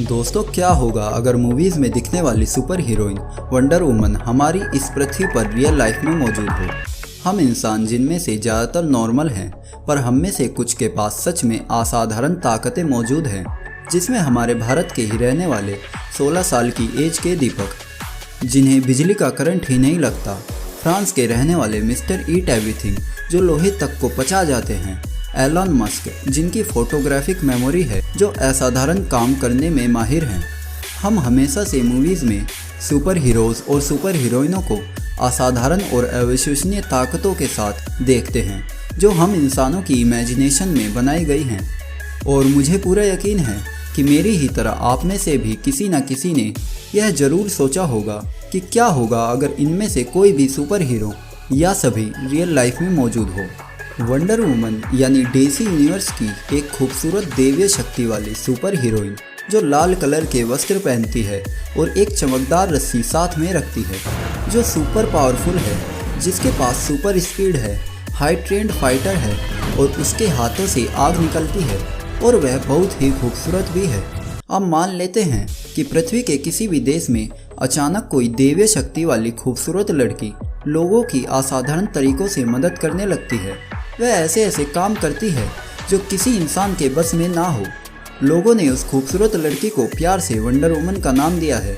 दोस्तों, क्या होगा अगर मूवीज़ में दिखने वाली सुपर हीरोइन वंडर वुमन हमारी इस पृथ्वी पर रियल लाइफ में मौजूद हो। हम इंसान जिनमें से ज़्यादातर नॉर्मल हैं, पर हम में से कुछ के पास सच में असाधारण ताकतें मौजूद हैं, जिसमें हमारे भारत के ही रहने वाले 16 साल की एज के दीपक, जिन्हें बिजली का करंट ही नहीं लगता, फ्रांस के रहने वाले मिस्टर ईट एवरीथिंग जो लोहे तक को पचा जाते हैं, एलन मस्क जिनकी फोटोग्राफिक मेमोरी है जो असाधारण काम करने में माहिर हैं। हम हमेशा से मूवीज़ में सुपर हीरोज़ और सुपर हीरोइनों को असाधारण और अविश्वसनीय ताकतों के साथ देखते हैं जो हम इंसानों की इमेजिनेशन में बनाई गई हैं। और मुझे पूरा यकीन है कि मेरी ही तरह आप में से भी किसी न किसी ने यह ज़रूर सोचा होगा कि क्या होगा अगर इनमें से कोई भी सुपर हीरो या सभी रियल लाइफ में मौजूद हो। वंडर वुमन यानी डीसी यूनिवर्स की एक खूबसूरत दैवीय शक्ति वाली सुपर हीरोइन जो लाल कलर के वस्त्र पहनती है और एक चमकदार रस्सी साथ में रखती है, जो सुपर पावरफुल है, जिसके पास सुपर स्पीड है, हाई ट्रेंड फाइटर है और उसके हाथों से आग निकलती है और वह बहुत ही खूबसूरत भी है। अब मान लेते हैं कि पृथ्वी के किसी भी देश में अचानक कोई दैवीय शक्ति वाली खूबसूरत लड़की लोगों की असाधारण तरीकों से मदद करने लगती है। वह ऐसे ऐसे काम करती है जो किसी इंसान के बस में ना हो। लोगों ने उस खूबसूरत लड़की को प्यार से वंडर वुमन का नाम दिया है,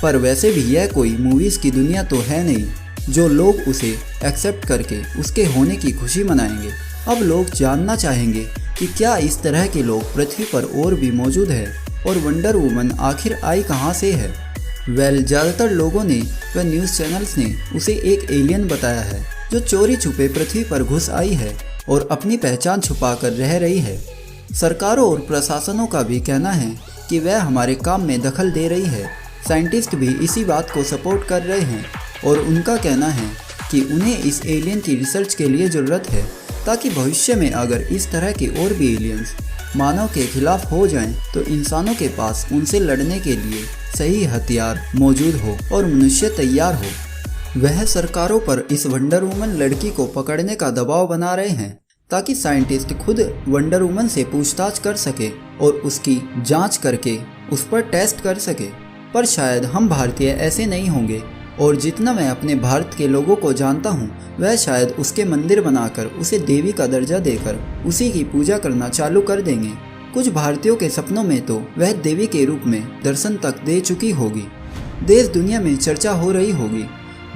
पर वैसे भी यह कोई मूवीज़ की दुनिया तो है नहीं जो लोग उसे एक्सेप्ट करके उसके होने की खुशी मनाएंगे। अब लोग जानना चाहेंगे कि क्या इस तरह के लोग पृथ्वी पर और भी मौजूद है और वंडर वुमन आखिर आई कहाँ से है। ज़्यादातर लोगों ने व न्यूज़ चैनल्स ने उसे एक एलियन बताया है जो चोरी छुपे पृथ्वी पर घुस आई है और अपनी पहचान छुपाकर रह रही है। सरकारों और प्रशासनों का भी कहना है कि वह हमारे काम में दखल दे रही है। साइंटिस्ट भी इसी बात को सपोर्ट कर रहे हैं और उनका कहना है कि उन्हें इस एलियन की रिसर्च के लिए ज़रूरत है ताकि भविष्य में अगर इस तरह के और भी एलियंस मानव के खिलाफ हो जाएं तो इंसानों के पास उनसे लड़ने के लिए सही हथियार मौजूद हो और मनुष्य तैयार हो। वह सरकारों पर इस वंडर वुमन लड़की को पकड़ने का दबाव बना रहे हैं ताकि साइंटिस्ट खुद वंडर वुमन से पूछताछ कर सके और उसकी जांच करके उस पर टेस्ट कर सके। पर शायद हम भारतीय ऐसे नहीं होंगे और जितना मैं अपने भारत के लोगों को जानता हूँ वह शायद उसके मंदिर बनाकर उसे देवी का दर्जा देकर उसी की पूजा करना चालू कर देंगे। कुछ भारतीयों के सपनों में तो वह देवी के रूप में दर्शन तक दे चुकी होगी। देश दुनिया में चर्चा हो रही होगी।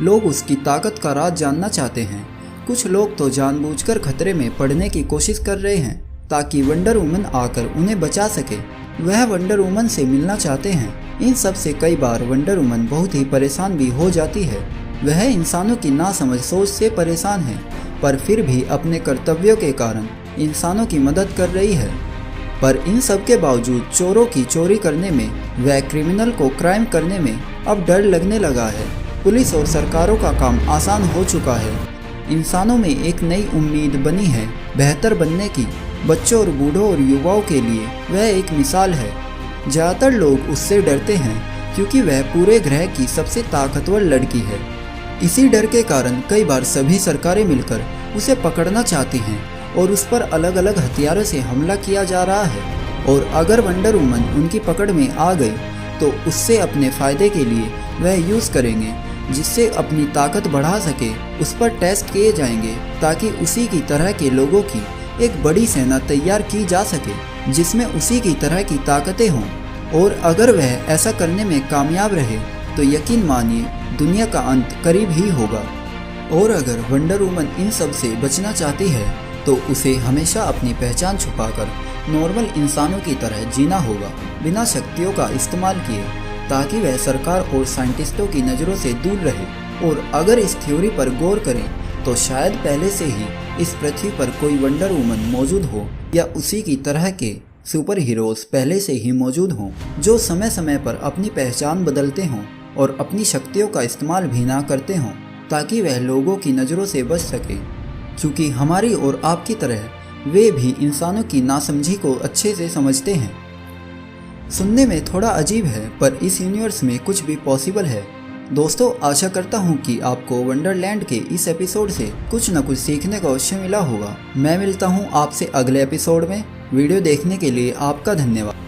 लोग उसकी ताकत का राज जानना चाहते हैं। कुछ लोग तो जानबूझकर खतरे में पड़ने की कोशिश कर रहे हैं ताकि वंडर वुमन आकर उन्हें बचा सके। वह वंडर वुमन से मिलना चाहते हैं। इन सब से कई बार वंडर वुमन बहुत ही परेशान भी हो जाती है। वह इंसानों की नासमझ सोच से परेशान है, पर फिर भी अपने कर्तव्यों के कारण इंसानों की मदद कर रही है। पर इन सब के बावजूद चोरों की चोरी करने में व क्रिमिनल को क्राइम करने में अब डर लगने लगा है। पुलिस और सरकारों का काम आसान हो चुका है। इंसानों में एक नई उम्मीद बनी है बेहतर बनने की। बच्चों और बूढ़ों और युवाओं के लिए वह एक मिसाल है। ज़्यादातर लोग उससे डरते हैं क्योंकि वह पूरे ग्रह की सबसे ताकतवर लड़की है। इसी डर के कारण कई बार सभी सरकारें मिलकर उसे पकड़ना चाहती हैं और उस पर अलग अलग हथियारों से हमला किया जा रहा है। और अगर वंडर वुमन उनकी पकड़ में आ गई तो उससे अपने फ़ायदे के लिए वह यूज़ करेंगे, जिससे अपनी ताकत बढ़ा सके। उस पर टेस्ट किए जाएंगे ताकि उसी की तरह के लोगों की एक बड़ी सेना तैयार की जा सके जिसमें उसी की तरह की ताकतें हों। और अगर वह ऐसा करने में कामयाब रहे तो यकीन मानिए दुनिया का अंत करीब ही होगा। और अगर वंडर वुमन इन सब से बचना चाहती है तो उसे हमेशा अपनी पहचान छुपाकर नॉर्मल इंसानों की तरह जीना होगा, बिना शक्तियों का इस्तेमाल किए, ताकि वह सरकार और साइंटिस्टों की नज़रों से दूर रहे। और अगर इस थ्योरी पर गौर करें तो शायद पहले से ही इस पृथ्वी पर कोई वंडर वुमन मौजूद हो या उसी की तरह के सुपर हीरोज़ पहले से ही मौजूद हों जो समय समय पर अपनी पहचान बदलते हों और अपनी शक्तियों का इस्तेमाल भी ना करते हों ताकि वह लोगों की नज़रों से बच सके। क्योंकि हमारी और आपकी तरह वे भी इंसानों की नासमझी को अच्छे से समझते हैं। सुनने में थोड़ा अजीब है पर इस यूनिवर्स में कुछ भी पॉसिबल है। दोस्तों, आशा करता हूँ कि आपको वंडरलैंड के इस एपिसोड से कुछ न कुछ सीखने का अवश्य मिला होगा। मैं मिलता हूँ आपसे अगले एपिसोड में। वीडियो देखने के लिए आपका धन्यवाद।